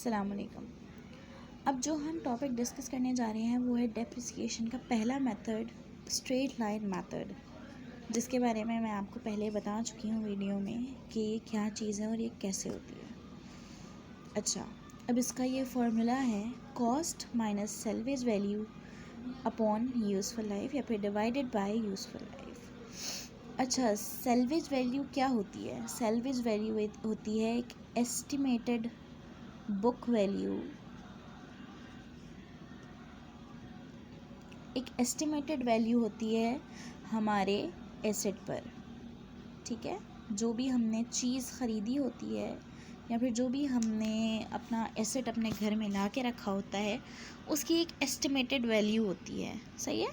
अस्सलामुअलैकुम। अब जो हम टॉपिक डिस्कस करने जा रहे हैं वो है डेप्रिसिएशन का पहला मेथड, स्ट्रेट लाइन मेथड, जिसके बारे में मैं आपको पहले बता चुकी हूँ वीडियो में कि ये क्या चीज़ है और ये कैसे होती है। अच्छा, अब इसका ये फार्मूला है cost minus salvage value upon useful life या फिर डिवाइडेड बाय यूज़फुल लाइफ। अच्छा, सेल्वेज वैल्यू क्या होती है? सेल्वेज वैल्यू होती है एक एस्टिमेटेड बुक वैल्यू, एक एस्टिमेटेड वैल्यू होती है हमारे एसेट पर। ठीक है, जो भी हमने चीज़ ख़रीदी होती है या फिर जो भी हमने अपना एसेट अपने घर में ला के रखा होता है उसकी एक एस्टिमेटेड वैल्यू होती है। सही है।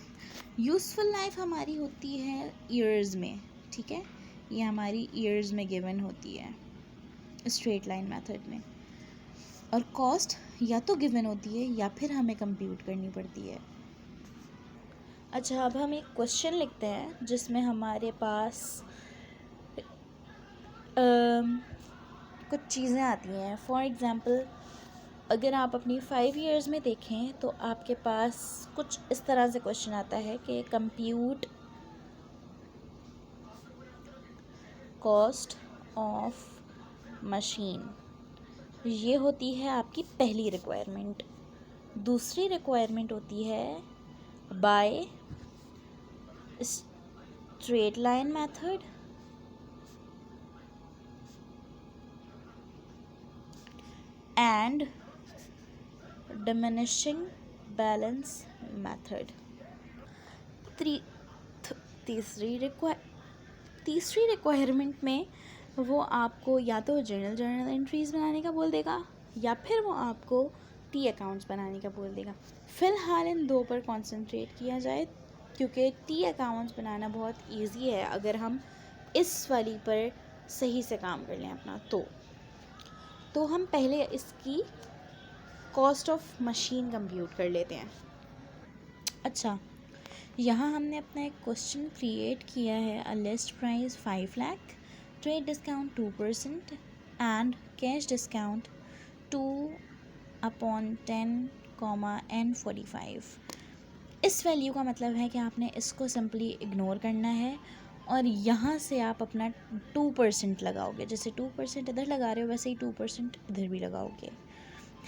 यूज़फुल लाइफ हमारी होती है ईयर्स में। ठीक है, ये हमारी ईयर्स में गिवन होती है स्ट्रेट लाइन मेथड में। और कॉस्ट या तो गिवन होती है या फिर हमें कंप्यूट करनी पड़ती है। अच्छा, अब हम एक क्वेश्चन लिखते हैं जिसमें हमारे पास कुछ चीज़ें आती हैं। फॉर एग्ज़ाम्पल, अगर आप अपनी 5 ईयर्स में देखें तो आपके पास कुछ इस तरह से क्वेश्चन आता है कि कंप्यूट कॉस्ट ऑफ मशीन। ये होती है आपकी पहली रिक्वायरमेंट। दूसरी रिक्वायरमेंट होती है by straight line method and diminishing balance method. तीसरी रिक्वायरमेंट में वो आपको या तो जर्नल एंट्रीज़ बनाने का बोल देगा या फिर वो आपको टी अकाउंट्स बनाने का बोल देगा। फ़िलहाल इन दो पर कंसंट्रेट किया जाए क्योंकि टी अकाउंट्स बनाना बहुत इजी है अगर हम इस वाली पर सही से काम कर लें अपना। तो हम पहले इसकी कॉस्ट ऑफ मशीन कंप्यूट कर लेते हैं। अच्छा, यहाँ हमने अपना एक क्वेश्चन क्रिएट किया है। A list price 5 lakh, trade discount 2% and cash discount 2/10, इस वैल्यू का मतलब है कि आपने इसको सिंपली इग्नोर करना है और यहाँ से आप अपना 2% लगाओगे। जैसे 2% इधर लगा रहे हो वैसे ही 2% इधर भी लगाओगे।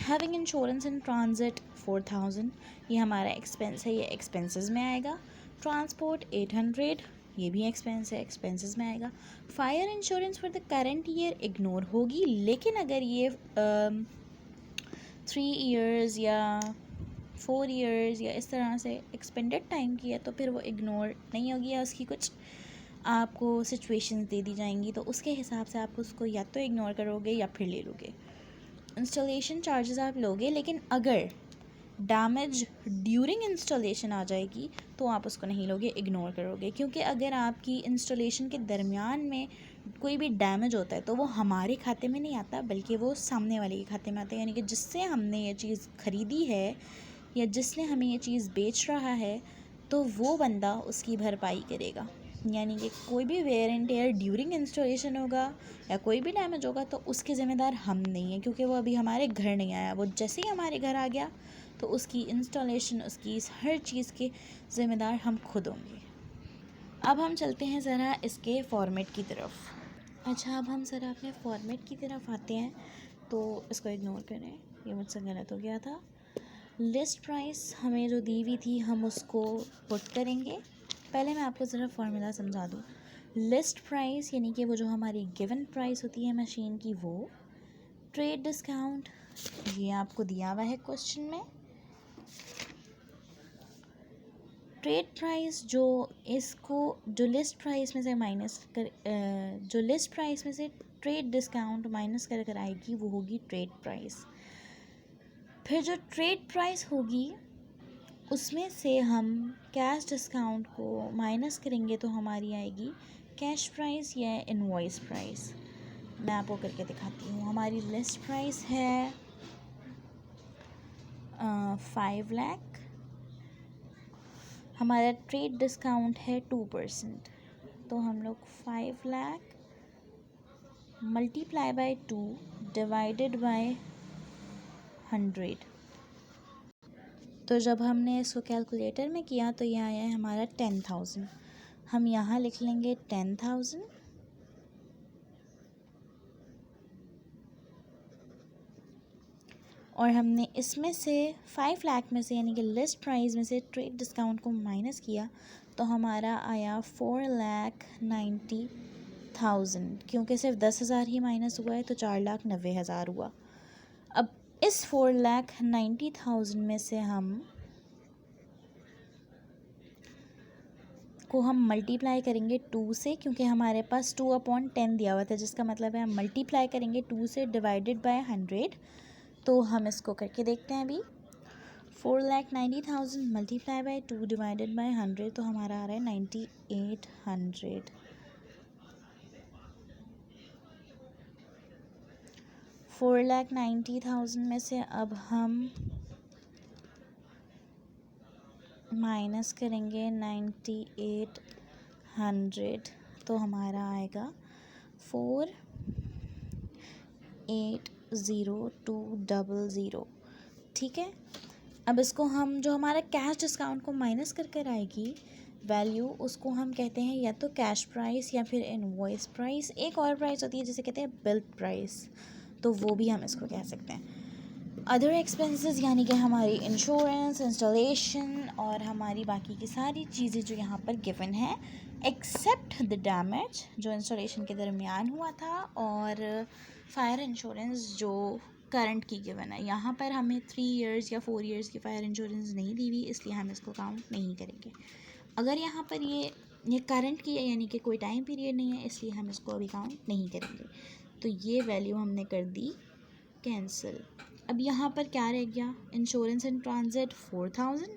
हैविंग इंश्योरेंस इन ट्रांजिट 4000, ये हमारा एक्सपेंस है, ये एक्सपेंसेस में आएगा। ट्रांसपोर्ट 800, ये भी एक्सपेंस है, एक्सपेंसेस में आएगा। Fire insurance for the current year ignore होगी, लेकिन अगर ये 3 ईयर्स या 4 ईयर्स या इस तरह से एक्सपेंडेड टाइम की है तो फिर वो इग्नोर नहीं होगी या उसकी कुछ आपको सिचुएशंस दे दी जाएंगी तो उसके हिसाब से आप उसको या तो इग्नोर करोगे या फिर ले लोगे। इंस्टॉलेशन चार्जेस आप लोगे, लेकिन अगर डैमेज ड्यूरिंग इंस्टॉलेशन आ जाएगी तो आप उसको नहीं लोगे, इग्नोर करोगे। क्योंकि अगर आपकी इंस्टॉलेशन के दरमियान में कोई भी डैमेज होता है तो वो हमारे खाते में नहीं आता बल्कि वो सामने वाले के खाते में आता है। यानी कि जिससे हमने ये चीज़ ख़रीदी है या जिसने हमें ये चीज़ बेच रहा है तो वो बंदा उसकी भरपाई करेगा। यानी कि कोई भी wear and tear during installation होगा या कोई भी डैमेज होगा तो उसके ज़िम्मेदार हम नहीं हैं, क्योंकि वो अभी हमारे घर नहीं आया। वो जैसे ही हमारे घर आ गया तो उसकी इंस्टॉलेशन, उसकी हर चीज़ के ज़िम्मेदार हम खुद होंगे। अब हम चलते हैं ज़रा इसके फॉर्मेट की तरफ। अच्छा, अब हम ज़रा अपने फॉर्मेट की तरफ आते हैं, तो इसको इग्नोर करें, ये मुझसे गलत हो गया था। लिस्ट प्राइस हमें जो दी हुई थी हम उसको पुट करेंगे। पहले मैं आपको ज़रा फार्मूला समझा दूँ। लिस्ट प्राइस यानी कि वो जो हमारी गिवन प्राइस होती है मशीन की, वो ट्रेड डिस्काउंट, ये आपको दिया हुआ है क्वेश्चन में। ट्रेड प्राइस जो लिस्ट प्राइस में से जो लिस्ट प्राइस में से ट्रेड डिस्काउंट माइनस कर कर आएगी वो होगी ट्रेड प्राइस। फिर जो ट्रेड प्राइस होगी उसमें से हम कैश डिस्काउंट को माइनस करेंगे तो हमारी आएगी कैश प्राइस या इनवॉइस प्राइस। मैं आपको करके दिखाती हूँ। हमारी लिस्ट प्राइस है 5 लाख, हमारा ट्रेड डिस्काउंट है 2%, तो हम लोग 5 lakh multiply by 2 divided by 100। तो जब हमने इसको कैलकुलेटर में किया तो ये आया है हमारा 10,000। हम यहाँ लिख लेंगे 10,000 और हमने इसमें से 5 लाख में से यानी कि लिस्ट प्राइस में से ट्रेड डिस्काउंट को माइनस किया तो हमारा आया 4,90,000। क्योंकि सिर्फ 10,000 ही माइनस हुआ है तो 4,90,000 हुआ। अब इस 4,90,000 में से हम मल्टीप्लाई करेंगे 2 से, क्योंकि हमारे पास 2/10 दिया हुआ था, जिसका मतलब है हम मल्टीप्लाई करेंगे 2 से डिवाइडेड बाय 100। तो हम इसको करके देखते हैं अभी। 4,90,000 मल्टीप्लाई बाय 2 डिवाइडेड बाय 100 तो हमारा आ रहा है 9,800। 4,90,000 में से अब हम माइनस करेंगे 9,800 तो हमारा आएगा 4,80200। ठीक है। अब इसको हम जो हमारा कैश डिस्काउंट को माइनस कर कर आएगी वैल्यू, उसको हम कहते हैं या तो कैश प्राइस या फिर इनवॉइस प्राइस। एक और प्राइस होती है जिसे कहते हैं बिल प्राइस, तो वो भी हम इसको कह सकते हैं। अदर एक्सपेंसेस यानी कि हमारी इंश्योरेंस, इंस्टॉलेशन और हमारी बाकी की सारी चीज़ें जो यहाँ पर गिवन है, एक्सेप्ट द डैमेज जो इंस्टॉलेशन के दरमियान हुआ था और फायर इंश्योरेंस जो करंट की गिवन है। यहाँ पर हमें 3 इयर्स या 4 इयर्स की फायर इंश्योरेंस नहीं दी हुई, इसलिए हम इसको काउंट नहीं करेंगे। अगर यहाँ पर ये करंट की है यानी कि कोई टाइम पीरियड नहीं है, इसलिए हम इसको अभी काउंट नहीं करेंगे। तो ये वैल्यू हमने कर दी कैंसिल। अब यहाँ पर क्या रह गया? इंश्योरेंस इन ट्रांजिट 4,000,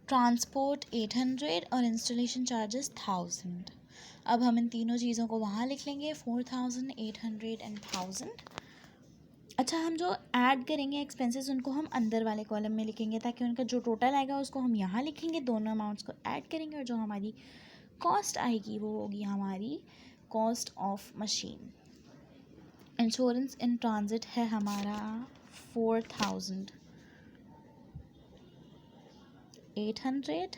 ट्रांसपोर्ट 800 और इंस्टॉलेशन चार्जेस 1,000। अब हम इन तीनों चीज़ों को वहाँ लिख लेंगे 4,000, 800 एंड 1,000। अच्छा, हम जो ऐड करेंगे एक्सपेंसेस उनको हम अंदर वाले कॉलम में लिखेंगे ताकि उनका जो टोटल आएगा उसको हम यहाँ लिखेंगे, दोनों अमाउंट्स को ऐड करेंगे और जो हमारी कॉस्ट आएगी वो होगी हमारी cost of machine. Insurance in transit है हमारा 4,000, 800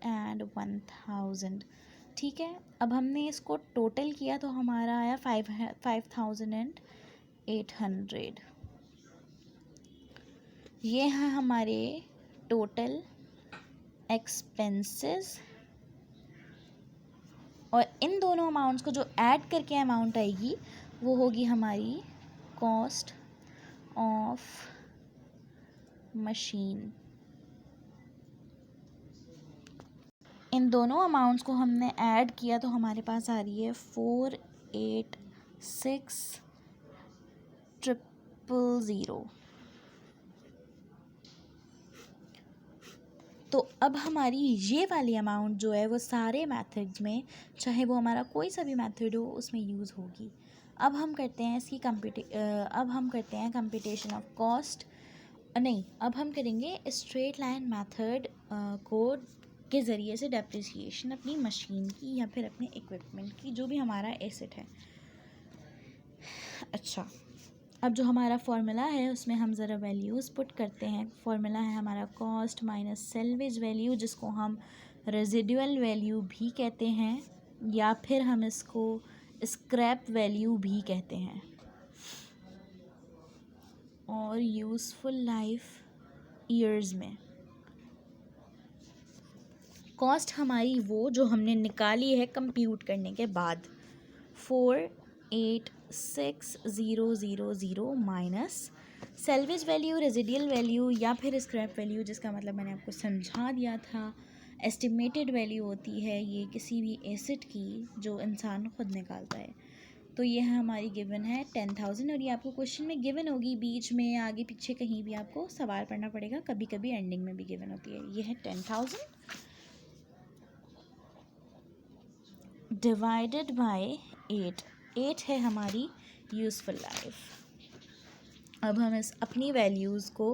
एंड 1,000। ठीक है। अब हमने इसको टोटल किया तो हमारा आया 5,800। ये हैं हमारे टोटल एक्सपेंसेस और इन दोनों अमाउंट्स को जो ऐड करके अमाउंट आएगी वो होगी हमारी कॉस्ट ऑफ मशीन। इन दोनों अमाउंट्स को हमने ऐड किया तो हमारे पास आ रही है 486,000। तो अब हमारी ये वाली अमाउंट जो है वो सारे मेथड्स में, चाहे वो हमारा कोई सा भी मेथड हो, उसमें यूज़ होगी। अब हम करते हैं कंप्यूटेशन ऑफ कॉस्ट। नहीं, अब हम करेंगे स्ट्रेट लाइन मेथड को के ज़रिए से डेप्रिसिएशन अपनी मशीन की या फिर अपने इक्विपमेंट की, जो भी हमारा एसेट है। अच्छा, अब जो हमारा फार्मूला है उसमें हम ज़रा वैल्यूज़ पुट करते हैं। फार्मूला है हमारा कॉस्ट माइनस सेल्वेज वैल्यू, जिसको हम रेजिडुअल वैल्यू भी कहते हैं या फिर हम इसको स्क्रैप वैल्यू भी कहते हैं। और यूज़फुल लाइफ ईयर्स में कॉस्ट हमारी वो जो हमने निकाली है कंप्यूट करने के बाद 486,000 minus salvage value, residual value या फिर स्क्रैप वैल्यू, जिसका मतलब मैंने आपको समझा दिया था। एस्टिमेटेड वैल्यू होती है ये किसी भी एसेट की जो इंसान खुद निकालता है। तो ये है हमारी गिवन है 10,000 और ये आपको क्वेश्चन में गिवन होगी, बीच में आगे पीछे कहीं भी आपको सवाल पढ़ना पड़ेगा, कभी कभी एंडिंग में भी गिवन होती है। ये है 10,000 डिवाइडेड बाय 8 है हमारी यूज़फुल लाइफ। अब हम इस अपनी वैल्यूज़ को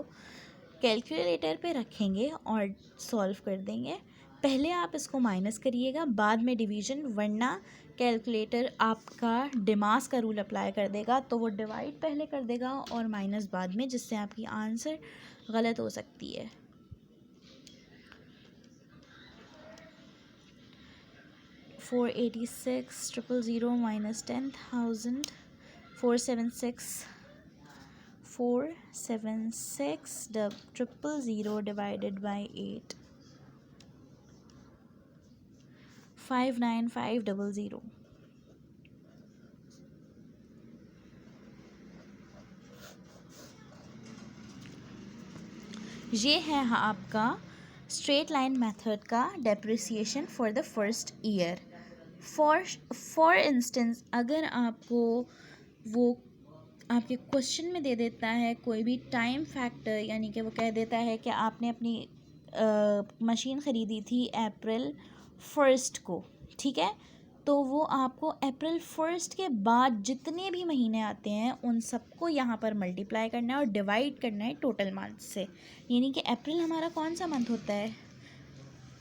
कैलकुलेटर पे रखेंगे और सॉल्व कर देंगे। पहले आप इसको माइनस करिएगा, बाद में डिवीज़न, वरना कैलकुलेटर आपका डिमास का रूल अप्लाई कर देगा, तो वो डिवाइड पहले कर देगा और माइनस बाद में, जिससे आपकी आंसर गलत हो सकती है। 486,000 माइनस 10,000, 476,000 डिवाइडेड बाई 8, 59500। ये है आपका स्ट्रेट लाइन मेथड का depreciation for the first year. For instance, अगर आपको वो आपके क्वेश्चन में दे देता है कोई भी टाइम फैक्टर, यानी कि वो कह देता है कि आपने अपनी मशीन ख़रीदी थी अप्रैल 1 को, ठीक है, तो वो आपको अप्रैल 1 के बाद जितने भी महीने आते हैं उन सबको यहाँ पर मल्टीप्लाई करना है और डिवाइड करना है टोटल मंथ से। यानी कि अप्रैल हमारा कौन सा मंथ होता है,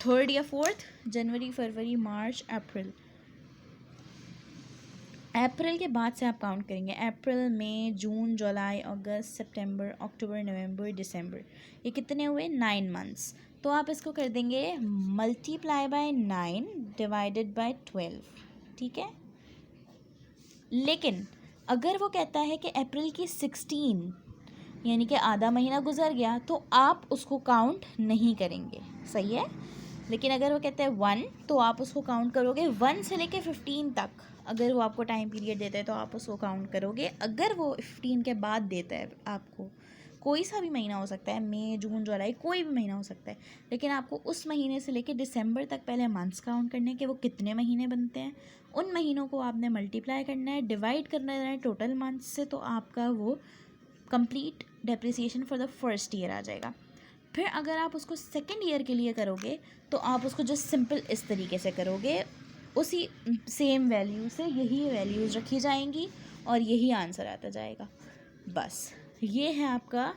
3rd या 4th, जनवरी, फरवरी, मार्च, अप्रैल। अप्रैल के बाद से आप काउंट करेंगे, अप्रैल, मई, जून, जुलाई, अगस्त, सितंबर, अक्टूबर, नवंबर, दिसंबर, ये कितने हुए, 9 मंथ्स। तो आप इसको कर देंगे मल्टीप्लाई बाय 9 डिवाइडेड बाय 12, ठीक है। लेकिन अगर वो कहता है कि अप्रैल की 16, यानी कि आधा महीना गुजर गया, तो आप उसको काउंट नहीं करेंगे, सही है। लेकिन अगर वो कहता है 1, तो आप उसको काउंट करोगे 1 से लेके 15 तक। अगर वो आपको टाइम पीरियड देता है तो आप उसको काउंट करोगे। अगर वो 15 के बाद देता है आपको, कोई सा भी महीना हो सकता है, मई, जून, जुलाई, कोई भी महीना हो सकता है, लेकिन आपको उस महीने से लेके दिसंबर तक पहले मंथ्स काउंट करने हैं कि वो कितने महीने बनते हैं। उन महीनों को आपने मल्टीप्लाई करना है, डिवाइड करना है टोटल मंथ्स से, तो आपका वो complete depreciation for the first year आ जाएगा। फिर अगर आप उसको सेकेंड ईयर के लिए करोगे तो आप उसको जस्ट सिंपल इस तरीके से करोगे, उसी सेम वैल्यू से यही वैल्यूज़ रखी जाएंगी और यही आंसर आता जाएगा। बस ये है आपका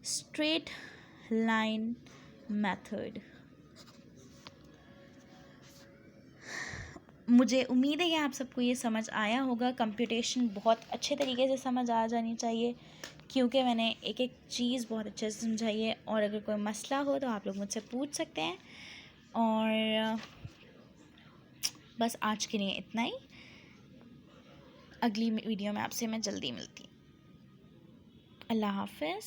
स्ट्रेट लाइन मेथड। मुझे उम्मीद है कि आप सबको ये समझ आया होगा। कंप्यूटेशन बहुत अच्छे तरीके से समझ आ जानी चाहिए, क्योंकि मैंने एक एक चीज़ बहुत अच्छे से समझाई है। और अगर कोई मसला हो तो आप लोग मुझसे पूछ सकते हैं। और बस आज के लिए इतना ही। अगली वीडियो में आपसे मैं जल्दी मिलती हूँ। अल्लाह हाफ़िज़।